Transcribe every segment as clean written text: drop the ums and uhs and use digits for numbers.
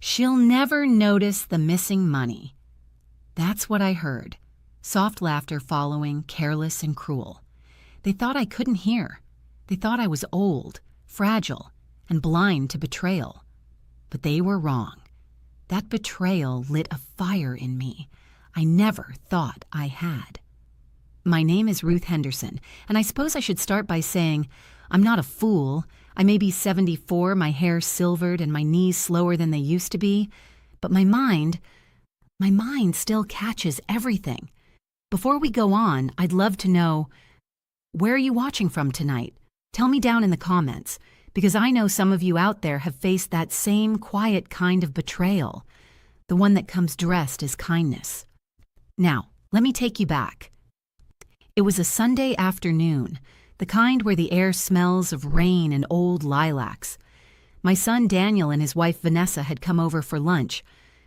She'll never notice the missing money. That's what I heard. Soft laughter following, careless and cruel. They thought I couldn't hear. They thought I was old, fragile, and blind to betrayal. But they were wrong. That betrayal lit a fire in me I never thought I had. My name is Ruth Henderson, and I suppose I should start by saying I'm not a fool. I may be 74, my hair silvered, and my knees slower than they used to be, but my mind still catches everything. Before we go on, I'd love to know, where are you watching from tonight? Tell me down in the comments, because I know some of you out there have faced that same quiet kind of betrayal, the one that comes dressed as kindness. Now, let me take you back. It was a Sunday afternoon, the kind where the air smells of rain and old lilacs. My son Daniel and his wife Vanessa had come over for lunch.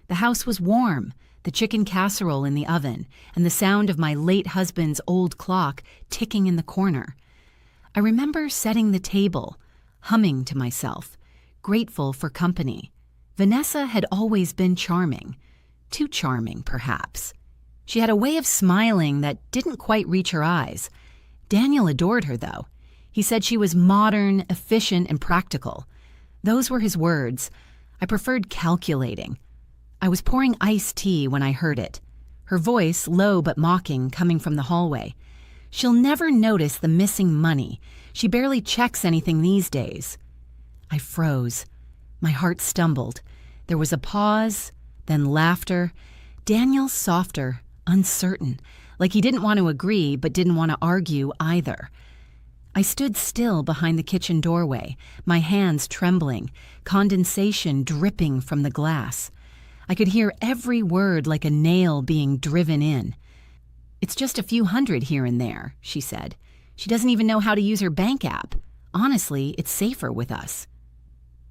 The house was warm, the chicken casserole in the oven, and the sound of my late husband's old clock ticking in the corner. I remember setting the table, humming to myself, grateful for company. Vanessa had always been charming, too charming perhaps. She had a way of smiling that didn't quite reach her eyes. Daniel adored her, though. He said she was modern, efficient, and practical. Those were his words. I preferred calculating. I was pouring iced tea when I heard it. Her voice, low but mocking, coming from the hallway. She'll never notice the missing money. She barely checks anything these days. I froze. My heart stumbled. There was a pause, then laughter. Daniel softer, uncertain, like he didn't want to agree but didn't want to argue either. I stood still behind the kitchen doorway, my hands trembling, condensation dripping from the glass. I could hear every word like a nail being driven in. "It's just a few hundred here and there," she said. "She doesn't even know how to use her bank app. Honestly, it's safer with us."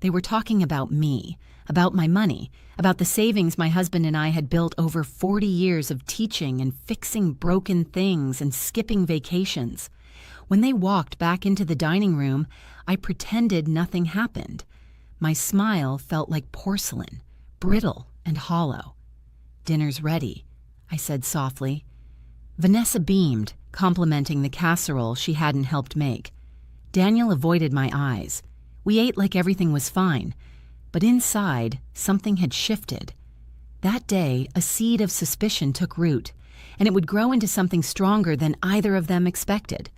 They were talking about me, about my money, about the savings my husband and I had built over 40 years of teaching and fixing broken things and skipping vacations. When they walked back into the dining room, I pretended nothing happened. My smile felt like porcelain, brittle and hollow. "Dinner's ready," I said softly. Vanessa beamed, complimenting the casserole she hadn't helped make. Daniel avoided my eyes. We ate like everything was fine, but inside, something had shifted. That day, a seed of suspicion took root, and it would grow into something stronger than either of them expected.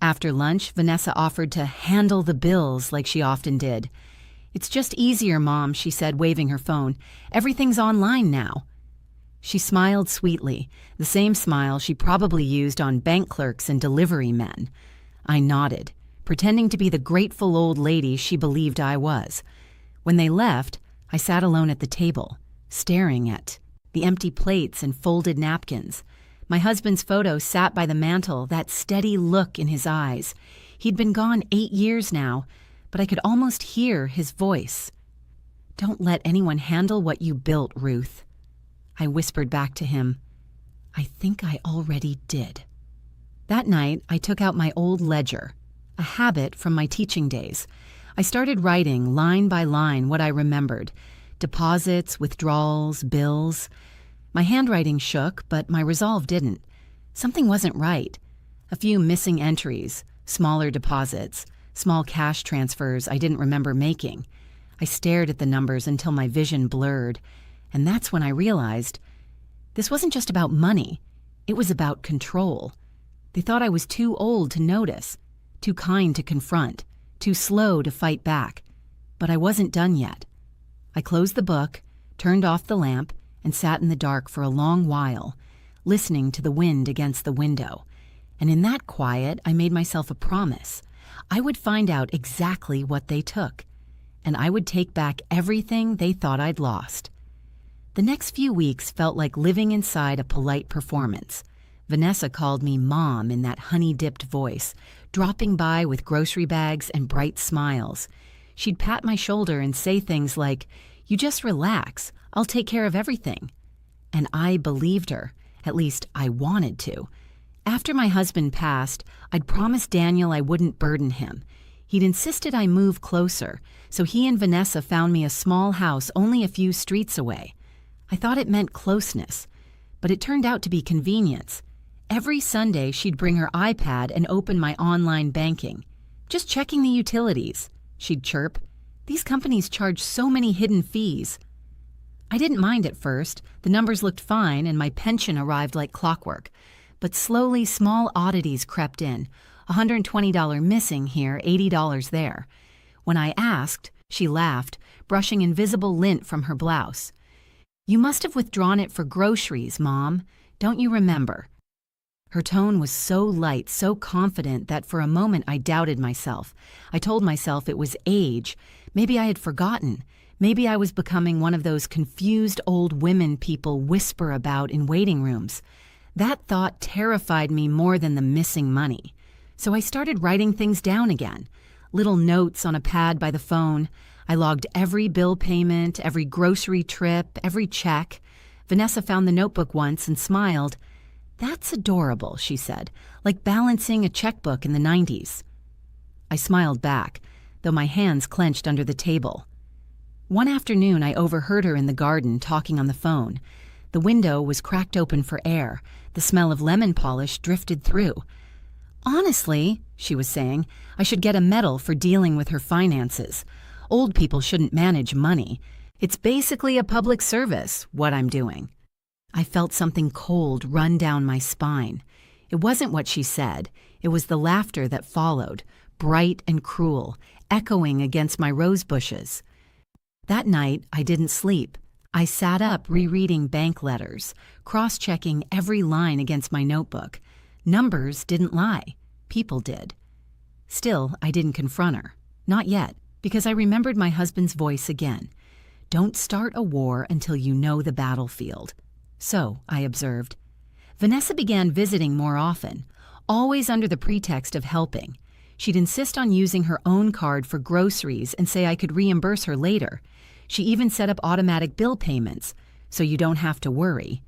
After lunch, Vanessa offered to handle the bills like she often did. "It's just easier, Mom," she said, waving her phone. "Everything's online now." She smiled sweetly, the same smile she probably used on bank clerks and delivery men. I nodded, pretending to be the grateful old lady she believed I was. When they left, I sat alone at the table, staring at the empty plates and folded napkins. My husband's photo sat by the mantel, that steady look in his eyes. He'd been gone 8 years now, but I could almost hear his voice. "Don't let anyone handle what you built, Ruth." I whispered back to him, "I think I already did." That night, I took out my old ledger, a habit from my teaching days. I started writing line by line what I remembered, deposits, withdrawals, bills. My handwriting shook, but my resolve didn't. Something wasn't right. A few missing entries, smaller deposits, small cash transfers I didn't remember making. I stared at the numbers until my vision blurred, and that's when I realized this wasn't just about money. It was about control. They thought I was too old to notice, too kind to confront, too slow to fight back. But I wasn't done yet. I closed the book, turned off the lamp, and sat in the dark for a long while, listening to the wind against the window. And in that quiet, I made myself a promise. I would find out exactly what they took, and I would take back everything they thought I'd lost. The next few weeks felt like living inside a polite performance. Vanessa called me Mom in that honey-dipped voice, dropping by with grocery bags and bright smiles. She'd pat my shoulder and say things like, "You just relax, I'll take care of everything." And I believed her, at least I wanted to. After my husband passed, I'd promised Daniel I wouldn't burden him. He'd insisted I move closer, so he and Vanessa found me a small house only a few streets away. I thought it meant closeness, but it turned out to be convenience. Every Sunday, she'd bring her iPad and open my online banking. "Just checking the utilities," she'd chirp. "These companies charge so many hidden fees." I didn't mind at first. The numbers looked fine and my pension arrived like clockwork. But slowly, small oddities crept in. $120 missing here, $80 there. When I asked, she laughed, brushing invisible lint from her blouse. "You must have withdrawn it for groceries, Mom. Don't you remember?" Her tone was so light, so confident that for a moment I doubted myself. I told myself it was age. Maybe I had forgotten. Maybe I was becoming one of those confused old women people whisper about in waiting rooms. That thought terrified me more than the missing money. So I started writing things down again. Little notes on a pad by the phone. I logged every bill payment, every grocery trip, every check. Vanessa found the notebook once and smiled. "That's adorable," she said, "like balancing a checkbook in the 90s. I smiled back, though my hands clenched under the table. One afternoon, I overheard her in the garden talking on the phone. The window was cracked open for air. The smell of lemon polish drifted through. "Honestly," she was saying, "I should get a medal for dealing with her finances. Old people shouldn't manage money. It's basically a public service, what I'm doing." I felt something cold run down my spine. It wasn't what she said. It was the laughter that followed, bright and cruel, echoing against my rose bushes. That night, I didn't sleep. I sat up rereading bank letters, cross-checking every line against my notebook. Numbers didn't lie. People did. Still, I didn't confront her. Not yet, because I remembered my husband's voice again. "Don't start a war until you know the battlefield." So, I observed. Vanessa began visiting more often, always under the pretext of helping. She'd insist on using her own card for groceries and say I could reimburse her later. She even set up automatic bill payments, so you don't have to worry.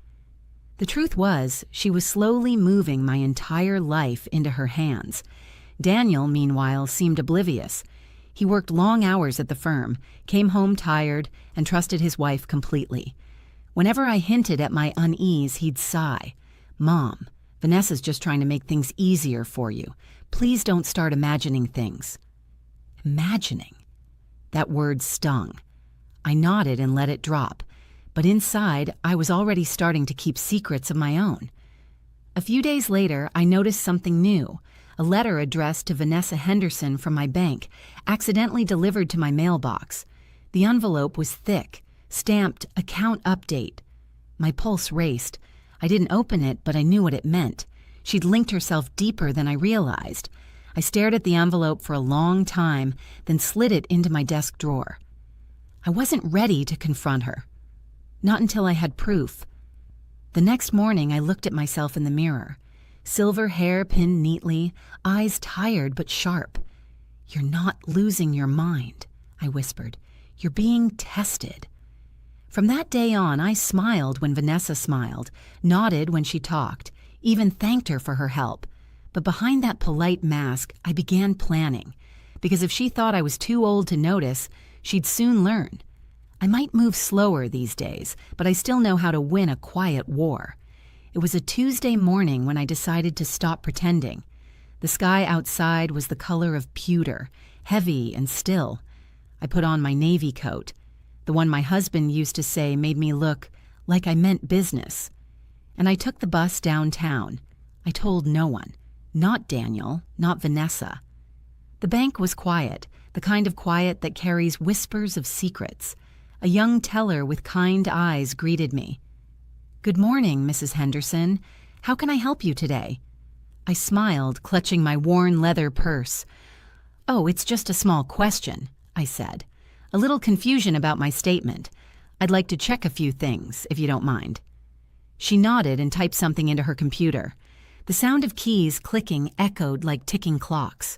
The truth was, she was slowly moving my entire life into her hands. Daniel, meanwhile, seemed oblivious. He worked long hours at the firm, came home tired, and trusted his wife completely. Whenever I hinted at my unease, he'd sigh. "Mom, Vanessa's just trying to make things easier for you. Please don't start imagining things." Imagining. That word stung. I nodded and let it drop, but inside I was already starting to keep secrets of my own. A few days later, I noticed something new, a letter addressed to Vanessa Henderson from my bank, accidentally delivered to my mailbox. The envelope was thick, stamped "Account Update." My pulse raced. I didn't open it, but I knew what it meant. She'd linked herself deeper than I realized. I stared at the envelope for a long time, then slid it into my desk drawer. I wasn't ready to confront her. Not until I had proof. The next morning, I looked at myself in the mirror. Silver hair pinned neatly, eyes tired but sharp. "You're not losing your mind," I whispered. "You're being tested." From that day on, I smiled when Vanessa smiled, nodded when she talked, even thanked her for her help. But behind that polite mask, I began planning. Because if she thought I was too old to notice, she'd soon learn. I might move slower these days, but I still know how to win a quiet war. It was a Tuesday morning when I decided to stop pretending. The sky outside was the color of pewter, heavy and still. I put on my navy coat, the one my husband used to say made me look like I meant business. And I took the bus downtown. I told no one. Not Daniel, not Vanessa. The bank was quiet, the kind of quiet that carries whispers of secrets. A young teller with kind eyes greeted me. "Good morning, Mrs. Henderson. How can I help you today?" I smiled, clutching my worn leather purse. "Oh, it's just a small question," I said. A little confusion about my statement. "I'd like to check a few things, if you don't mind." She nodded and typed something into her computer. The sound of keys clicking echoed like ticking clocks.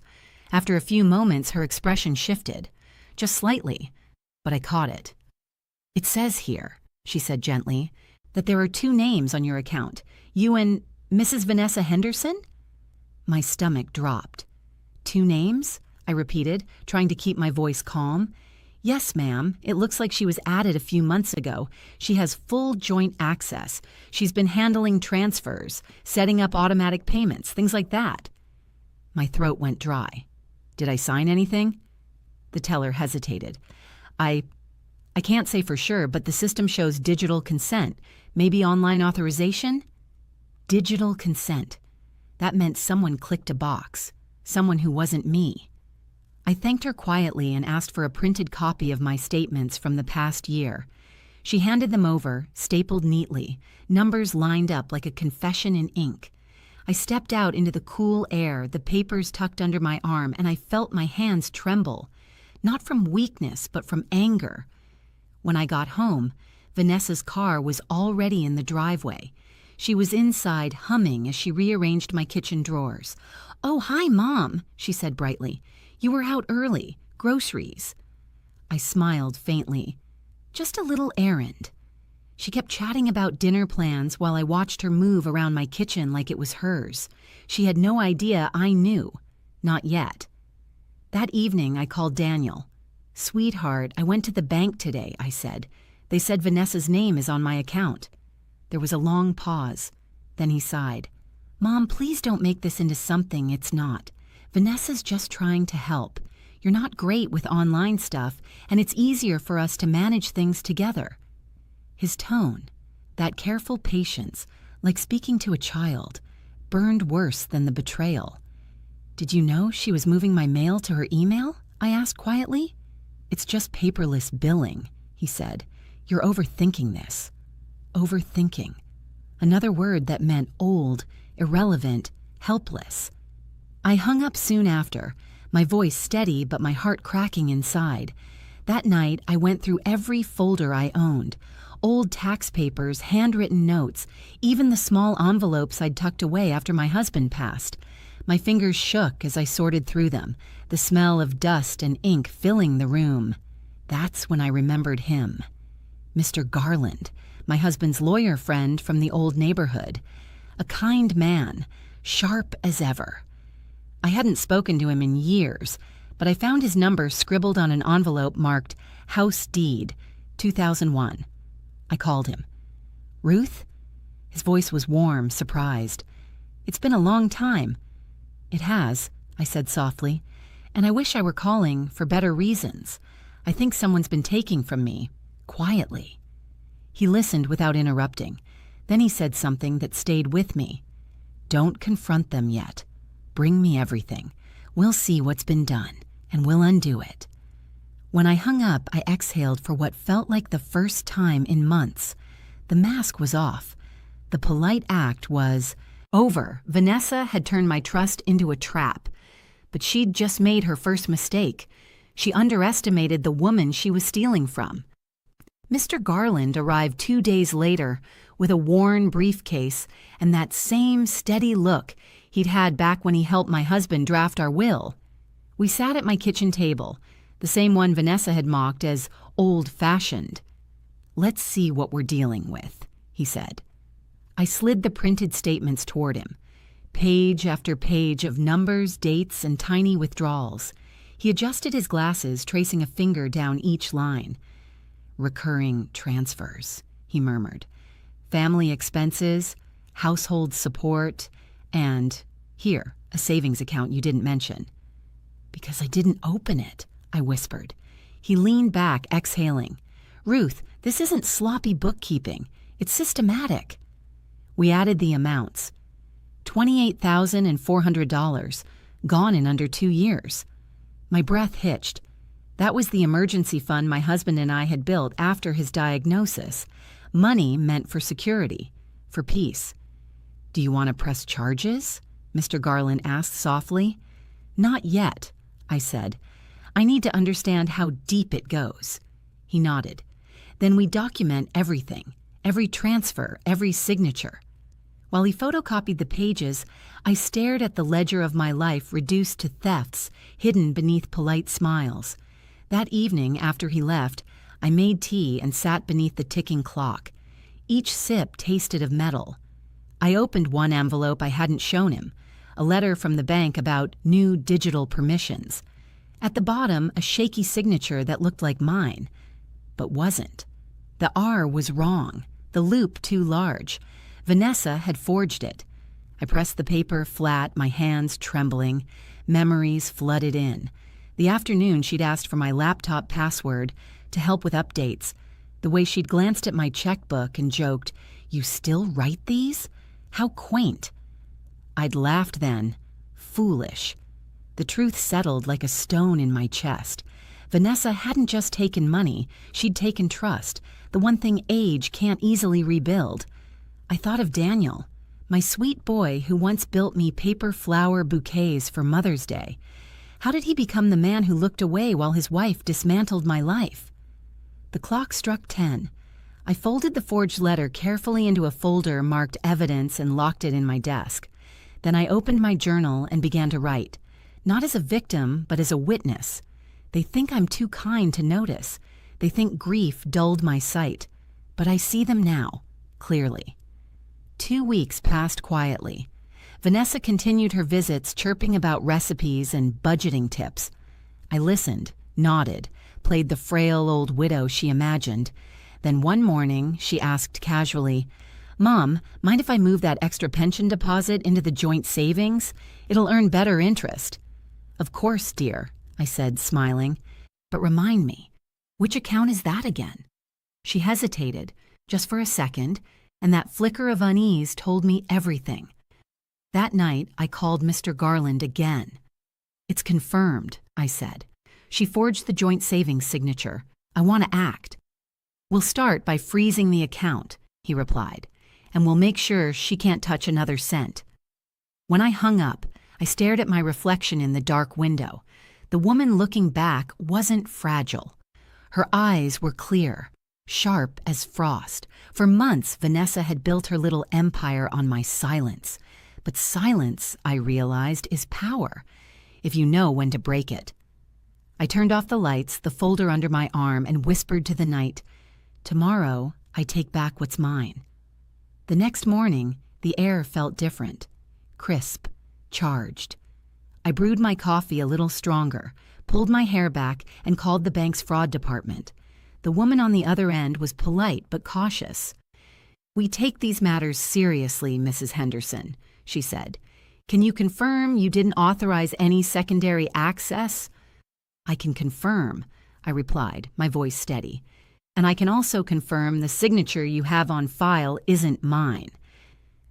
After a few moments, her expression shifted. Just slightly, but I caught it. "It says here," she said gently, "that there are 2 names on your account. You and Mrs. Vanessa Henderson?" My stomach dropped. 2 names? I repeated, trying to keep my voice calm. Yes, ma'am. It looks like she was added a few months ago. She has full joint access. She's been handling transfers, setting up automatic payments, things like that. My throat went dry. Did I sign anything? The teller hesitated. I can't say for sure, but the system shows digital consent. Maybe online authorization? Digital consent. That meant someone clicked a box. Someone who wasn't me. I thanked her quietly and asked for a printed copy of my statements from the past year. She handed them over, stapled neatly, numbers lined up like a confession in ink. I stepped out into the cool air, the papers tucked under my arm, and I felt my hands tremble. Not from weakness, but from anger. When I got home, Vanessa's car was already in the driveway. She was inside, humming as she rearranged my kitchen drawers. "Oh, hi, Mom," she said brightly. "You were out early. Groceries." I smiled faintly. "Just a little errand." She kept chatting about dinner plans while I watched her move around my kitchen like it was hers. She had no idea I knew. Not yet. That evening, I called Daniel. "Sweetheart, I went to the bank today," I said. "They said Vanessa's name is on my account." There was a long pause. Then he sighed. "Mom, please don't make this into something it's not. Vanessa's just trying to help. You're not great with online stuff, and it's easier for us to manage things together." His tone, that careful patience, like speaking to a child, burned worse than the betrayal. "Did you know she was moving my mail to her email?" I asked quietly. "It's just paperless billing," he said. "You're overthinking this." Overthinking. Another word that meant old, irrelevant, helpless. I hung up soon after, my voice steady but my heart cracking inside. That night, I went through every folder I owned. Old tax papers, handwritten notes, even the small envelopes I'd tucked away after my husband passed. My fingers shook as I sorted through them, the smell of dust and ink filling the room. That's when I remembered him. Mr. Garland, my husband's lawyer friend from the old neighborhood. A kind man, sharp as ever. I hadn't spoken to him in years, but I found his number scribbled on an envelope marked House Deed, 2001. I called him. "Ruth?" His voice was warm, surprised. "It's been a long time." "It has," I said softly, "and I wish I were calling for better reasons. I think someone's been taking from me, quietly." He listened without interrupting. Then he said something that stayed with me. "Don't confront them yet. Bring me everything. We'll see what's been done, and we'll undo it." When I hung up, I exhaled for what felt like the first time in months. The mask was off. The polite act was over. Vanessa had turned my trust into a trap. But she'd just made her first mistake. She underestimated the woman she was stealing from. Mr. Garland arrived 2 days later with a worn briefcase and that same steady look he'd had back when he helped my husband draft our will. We sat at my kitchen table, the same one Vanessa had mocked as old-fashioned. "Let's see what we're dealing with," he said. I slid the printed statements toward him, page after page of numbers, dates, and tiny withdrawals. He adjusted his glasses, tracing a finger down each line. "Recurring transfers," he murmured. "Family expenses, household support, and, here, a savings account you didn't mention." "Because I didn't open it," I whispered. He leaned back, exhaling. "Ruth, this isn't sloppy bookkeeping. It's systematic." We added the amounts. $28,400, gone in under 2 years. My breath hitched. That was the emergency fund my husband and I had built after his diagnosis. Money meant for security, for peace. "Do you want to press charges?" Mr. Garland asked softly. "Not yet," I said. "I need to understand how deep it goes." He nodded. "Then we document everything, every transfer, every signature." While he photocopied the pages, I stared at the ledger of my life reduced to thefts, hidden beneath polite smiles. That evening, after he left, I made tea and sat beneath the ticking clock. Each sip tasted of metal. I opened one envelope I hadn't shown him, a letter from the bank about new digital permissions. At the bottom, a shaky signature that looked like mine, but wasn't. The R was wrong, the loop too large. Vanessa had forged it. I pressed the paper flat, my hands trembling. Memories flooded in. The afternoon she'd asked for my laptop password to help with updates. The way she'd glanced at my checkbook and joked, "You still write these? How quaint." I'd laughed then. Foolish. The truth settled like a stone in my chest. Vanessa hadn't just taken money, she'd taken trust, the one thing age can't easily rebuild. I thought of Daniel, my sweet boy who once built me paper flower bouquets for Mother's Day. How did he become the man who looked away while his wife dismantled my life? The clock struck 10. I folded the forged letter carefully into a folder marked evidence and locked it in my desk. Then I opened my journal and began to write, not as a victim, but as a witness. They think I'm too kind to notice. They think grief dulled my sight. But I see them now, clearly. 2 weeks passed quietly. Vanessa continued her visits, chirping about recipes and budgeting tips. I listened, nodded, played the frail old widow she imagined. Then one morning, she asked casually, "Mom, mind if I move that extra pension deposit into the joint savings? It'll earn better interest." "Of course, dear," I said, smiling. "But remind me, which account is that again?" She hesitated, just for a second, and that flicker of unease told me everything. That night, I called Mr. Garland again. "It's confirmed," I said. "She forged the joint savings signature. I want to act." "We'll start by freezing the account," he replied, "and we'll make sure she can't touch another cent." When I hung up, I stared at my reflection in the dark window. The woman looking back wasn't fragile. Her eyes were clear, sharp as frost. For months, Vanessa had built her little empire on my silence. But silence, I realized, is power, if you know when to break it. I turned off the lights, the folder under my arm, and whispered to the night, "Tomorrow, I take back what's mine." The next morning, the air felt different, crisp, charged. I brewed my coffee a little stronger, pulled my hair back, and called the bank's fraud department. The woman on the other end was polite but cautious. "We take these matters seriously, Mrs. Henderson," she said. "Can you confirm you didn't authorize any secondary access?" "I can confirm," I replied, my voice steady. "And I can also confirm the signature you have on file isn't mine."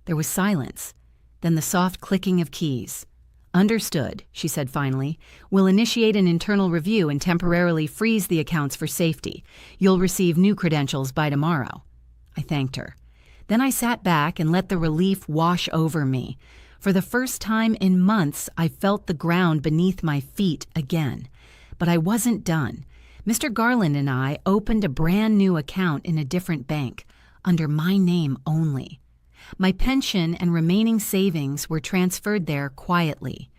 There was silence, then the soft clicking of keys. "Understood," she said finally. "We'll initiate an internal review and temporarily freeze the accounts for safety. You'll receive new credentials by tomorrow." I thanked her. Then I sat back and let the relief wash over me. For the first time in months, I felt the ground beneath my feet again. But I wasn't done. Mr. Garland and I opened a brand new account in a different bank, under my name only. My pension and remaining savings were transferred there quietly.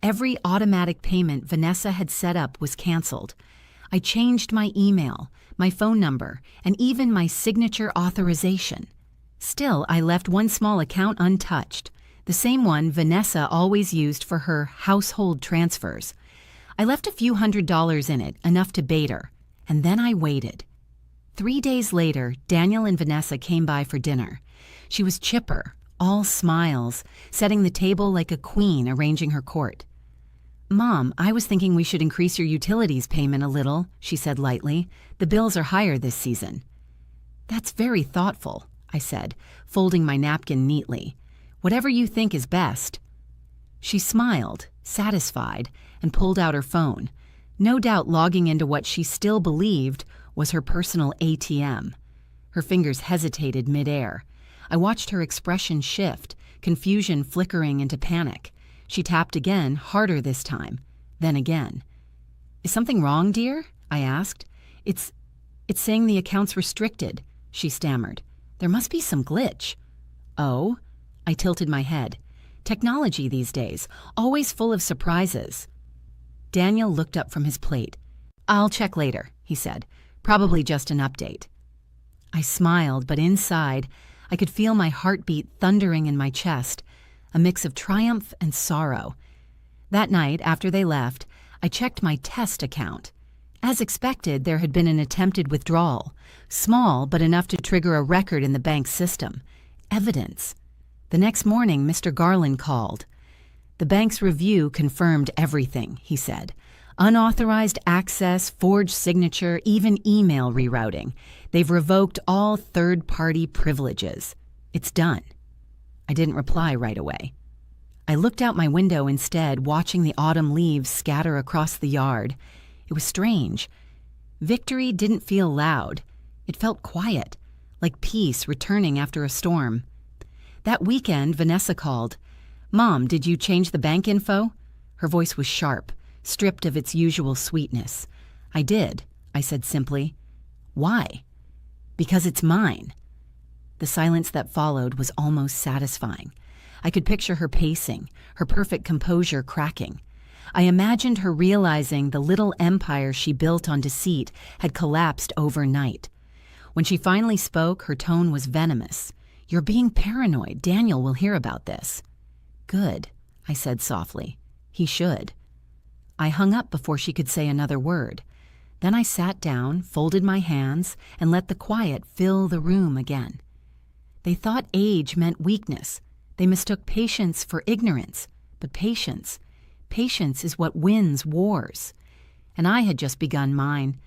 Every automatic payment Vanessa had set up was canceled. I changed my email, my phone number, and even my signature authorization. Still, I left one small account untouched, the same one Vanessa always used for her household transfers. I left a few $100s in it, enough to bait her, and then I waited. 3 days later, Daniel and Vanessa came by for dinner. She was chipper, all smiles, setting the table like a queen arranging her court. "Mom, I was thinking we should increase your utilities payment a little," she said lightly. "The bills are higher this season." "That's very thoughtful," I said, folding my napkin neatly. "Whatever you think is best." She smiled, satisfied, and pulled out her phone, no doubt logging into what she still believed was her personal ATM. Her fingers hesitated midair. I watched her expression shift, confusion flickering into panic. She tapped again, harder this time, then again. "Is something wrong, dear?" I asked. It's saying the account's restricted," she stammered. "There must be some glitch." "Oh?" I tilted my head. Technology these days, always full of surprises. Daniel looked up from his plate. "I'll check later," he said. "Probably just an update." I smiled, but inside, I could feel my heartbeat thundering in my chest, a mix of triumph and sorrow. That night, after they left, I checked my test account. As expected, there had been an attempted withdrawal, small but enough to trigger a record in the bank's system. Evidence. The next morning, Mr. Garland called. The bank's review confirmed everything, he said. Unauthorized access, forged signature, even email rerouting. They've revoked all third-party privileges. It's done. I didn't reply right away. I looked out my window instead, watching the autumn leaves scatter across the yard. It was strange. Victory didn't feel loud. It felt quiet, like peace returning after a storm. That weekend, Vanessa called. "Mom, did you change the bank info?" Her voice was sharp, stripped of its usual sweetness. "I did," I said simply. "Why?" "Because it's mine." The silence that followed was almost satisfying. I could picture her pacing, her perfect composure cracking. I imagined her realizing the little empire she built on deceit had collapsed overnight. When she finally spoke, her tone was venomous. "You're being paranoid. Daniel will hear about this." "Good," I said softly. "He should." I hung up before she could say another word. Then I sat down, folded my hands, and let the quiet fill the room again. They thought age meant weakness. They mistook patience for ignorance. But patience is what wins wars. And I had just begun mine.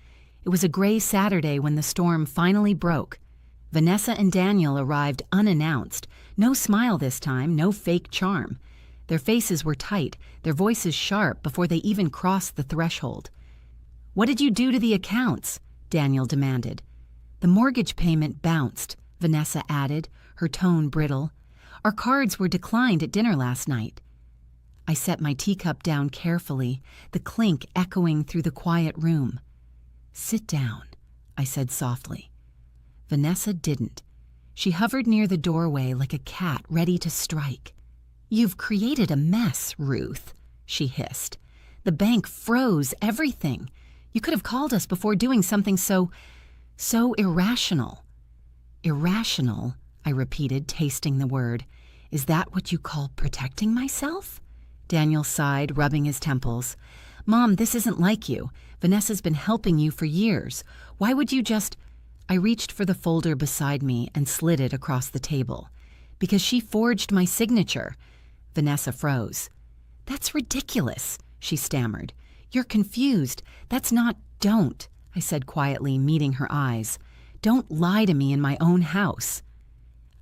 It was a gray Saturday when the storm finally broke. Vanessa and Daniel arrived unannounced. No smile this time, no fake charm. Their faces were tight, their voices sharp before they even crossed the threshold. "What did you do to the accounts?" Daniel demanded. "The mortgage payment bounced," Vanessa added, her tone brittle. "Our cards were declined at dinner last night." I set my teacup down carefully, the clink echoing through the quiet room. "Sit down," I said softly. Vanessa didn't. She hovered near the doorway like a cat ready to strike. "You've created a mess, Ruth," she hissed. "The bank froze everything. You could have called us before doing something so irrational." "Irrational," I repeated, tasting the word. "Is that what you call protecting myself?" Daniel sighed, rubbing his temples. "Mom, this isn't like you. Vanessa's been helping you for years. Why would you just—" I reached for the folder beside me and slid it across the table. "Because she forged my signature." Vanessa froze. "That's ridiculous," she stammered. "You're confused. That's not—" "Don't," I said quietly, meeting her eyes. "Don't lie to me in my own house."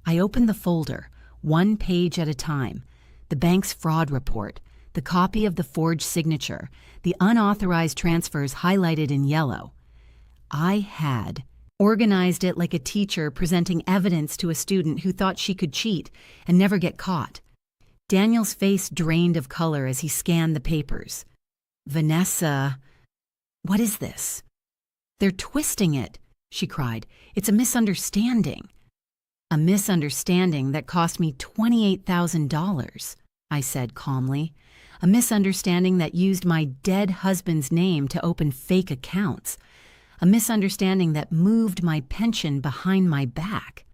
I opened the folder, one page at a time. The bank's fraud report, the copy of the forged signature, the unauthorized transfers highlighted in yellow. I had organized it like a teacher presenting evidence to a student who thought she could cheat and never get caught. Daniel's face drained of color as he scanned the papers. "Vanessa, what is this?" "They're twisting it," she cried. "It's a misunderstanding." "A misunderstanding that cost me $28,000, I said calmly. "A misunderstanding that used my dead husband's name to open fake accounts. A misunderstanding that moved my pension behind my back."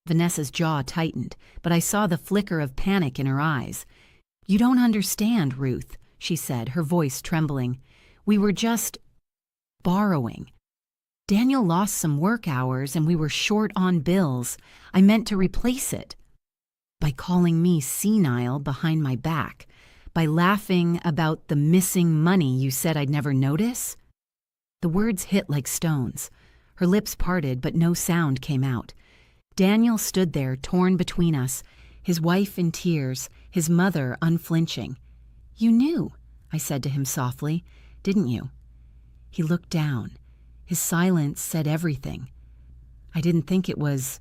Vanessa's jaw tightened, but I saw the flicker of panic in her eyes. "You don't understand, Ruth," she said, her voice trembling. "We were just borrowing. Daniel lost some work hours and we were short on bills. I meant to replace it. By calling me senile behind my back. By laughing about the missing money you said I'd never notice." The words hit like stones. Her lips parted, but no sound came out. Daniel stood there, torn between us, his wife in tears, his mother unflinching. "You knew," I said to him softly, "didn't you?" He looked down. His silence said everything. "I didn't think it was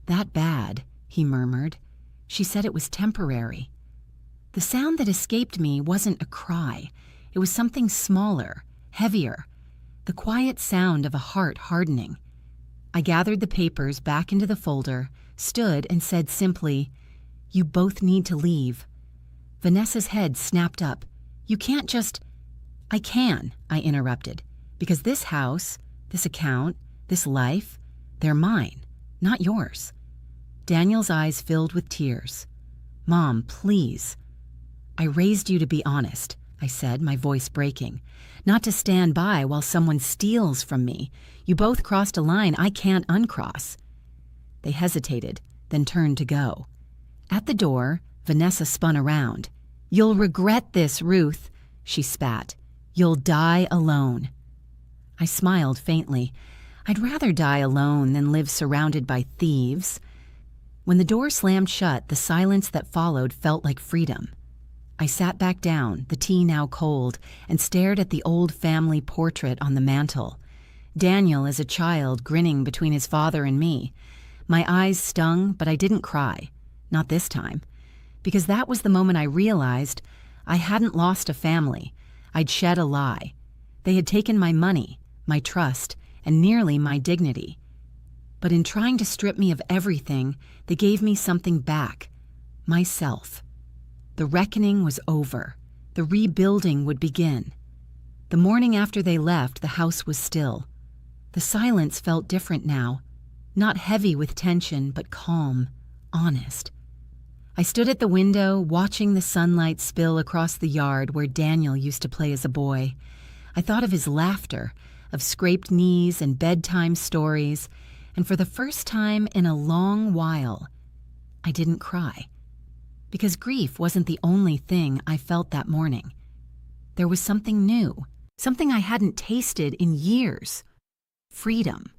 that bad," he murmured. "She said it was temporary." The sound that escaped me wasn't a cry. It was something smaller, heavier, the quiet sound of a heart hardening. I gathered the papers back into the folder, stood and said simply, "You both need to leave." Vanessa's head snapped up. "You can't just—" "I can," I interrupted, "because this house, this account, this life, they're mine, not yours." Daniel's eyes filled with tears. "Mom, please." "I raised you to be honest," I said, my voice breaking. "Not to stand by while someone steals from me. You both crossed a line I can't uncross." They hesitated, then turned to go. At the door, Vanessa spun around. "You'll regret this, Ruth," she spat. "You'll die alone." I smiled faintly. I'd rather die alone than live surrounded by thieves. When the door slammed shut, the silence that followed felt like freedom. I sat back down, the tea now cold, and stared at the old family portrait on the mantel. Daniel as a child grinning between his father and me. My eyes stung, but I didn't cry. Not this time. Because that was the moment I realized I hadn't lost a family. I'd shed a lie. They had taken my money, my trust, and nearly my dignity. But in trying to strip me of everything, they gave me something back. Myself. The reckoning was over. The rebuilding would begin. The morning after they left, the house was still. The silence felt different now. Not heavy with tension, but calm, honest. I stood at the window, watching the sunlight spill across the yard where Daniel used to play as a boy. I thought of his laughter, of scraped knees and bedtime stories, and for the first time in a long while, I didn't cry. Because grief wasn't the only thing I felt that morning. There was something new, something I hadn't tasted in years. Freedom.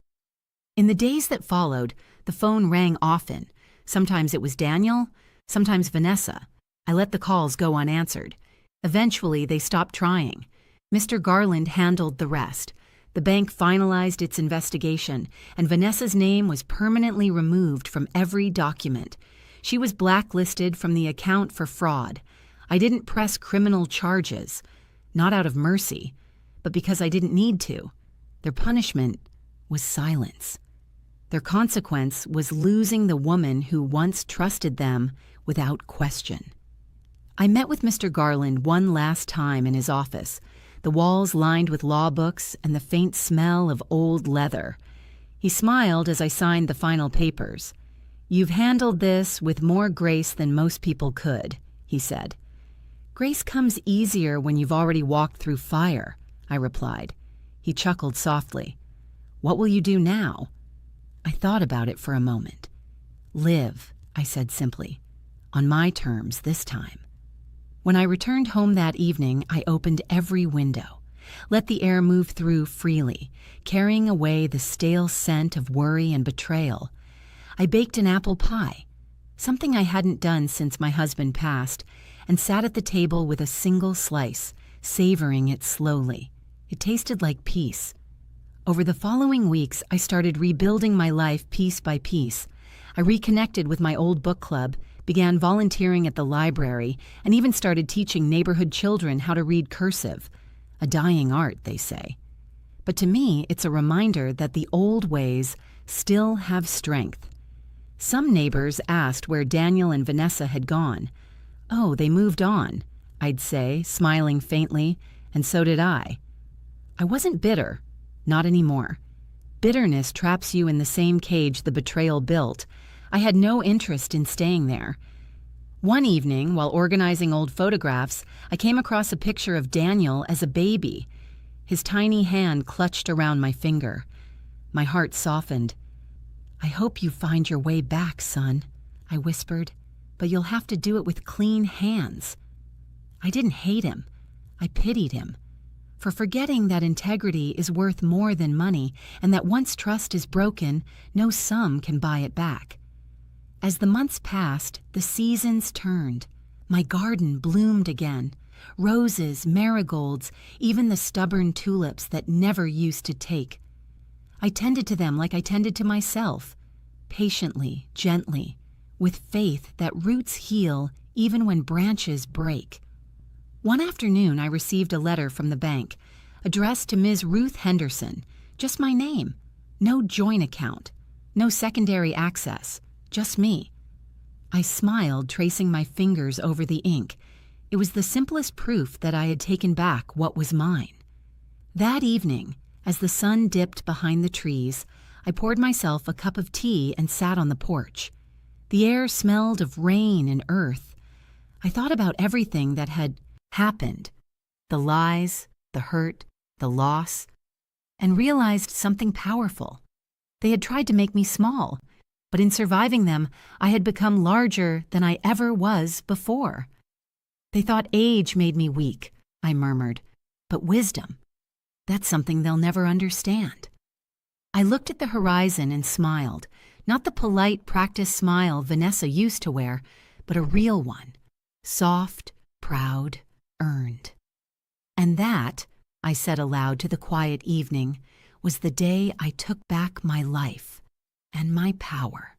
In the days that followed, the phone rang often. Sometimes it was Daniel, sometimes Vanessa. I let the calls go unanswered. Eventually, they stopped trying. Mr. Garland handled the rest. The bank finalized its investigation, and Vanessa's name was permanently removed from every document. She was blacklisted from the account for fraud. I didn't press criminal charges, not out of mercy, but because I didn't need to. Their punishment was silence. Their consequence was losing the woman who once trusted them without question. I met with Mr. Garland one last time in his office, the walls lined with law books and the faint smell of old leather. He smiled as I signed the final papers. "You've handled this with more grace than most people could," he said. "Grace comes easier when you've already walked through fire," I replied. He chuckled softly. "What will you do now?" I thought about it for a moment. "Live," I said simply. "On my terms this time." When I returned home that evening, I opened every window, let the air move through freely, carrying away the stale scent of worry and betrayal. I baked an apple pie, something I hadn't done since my husband passed, and sat at the table with a single slice, savoring it slowly. It tasted like peace. Over the following weeks, I started rebuilding my life piece by piece. I reconnected with my old book club, began volunteering at the library, and even started teaching neighborhood children how to read cursive. A dying art, they say. But to me, it's a reminder that the old ways still have strength. Some neighbors asked where Daniel and Vanessa had gone. "Oh, they moved on," I'd say, smiling faintly, and so did I. I wasn't bitter. Not anymore. Bitterness traps you in the same cage the betrayal built. I had no interest in staying there. One evening, while organizing old photographs, I came across a picture of Daniel as a baby. His tiny hand clutched around my finger. My heart softened. "I hope you find your way back, son," I whispered, "but you'll have to do it with clean hands." I didn't hate him. I pitied him. For forgetting that integrity is worth more than money, and that once trust is broken, no sum can buy it back. As the months passed, the seasons turned. My garden bloomed again. Roses, marigolds, even the stubborn tulips that never used to take. I tended to them like I tended to myself, patiently, gently, with faith that roots heal even when branches break. One afternoon, I received a letter from the bank, addressed to Ms. Ruth Henderson, just my name, no joint account, no secondary access, just me. I smiled, tracing my fingers over the ink. It was the simplest proof that I had taken back what was mine. That evening, as the sun dipped behind the trees, I poured myself a cup of tea and sat on the porch. The air smelled of rain and earth. I thought about everything that had happened, the lies, the hurt, the loss, and realized something powerful. They had tried to make me small, but in surviving them, I had become larger than I ever was before. They thought age made me weak, I murmured, but wisdom, that's something they'll never understand. I looked at the horizon and smiled, not the polite practice smile Vanessa used to wear, but a real one, soft, proud, earned. And that, I said aloud to the quiet evening, was the day I took back my life and my power.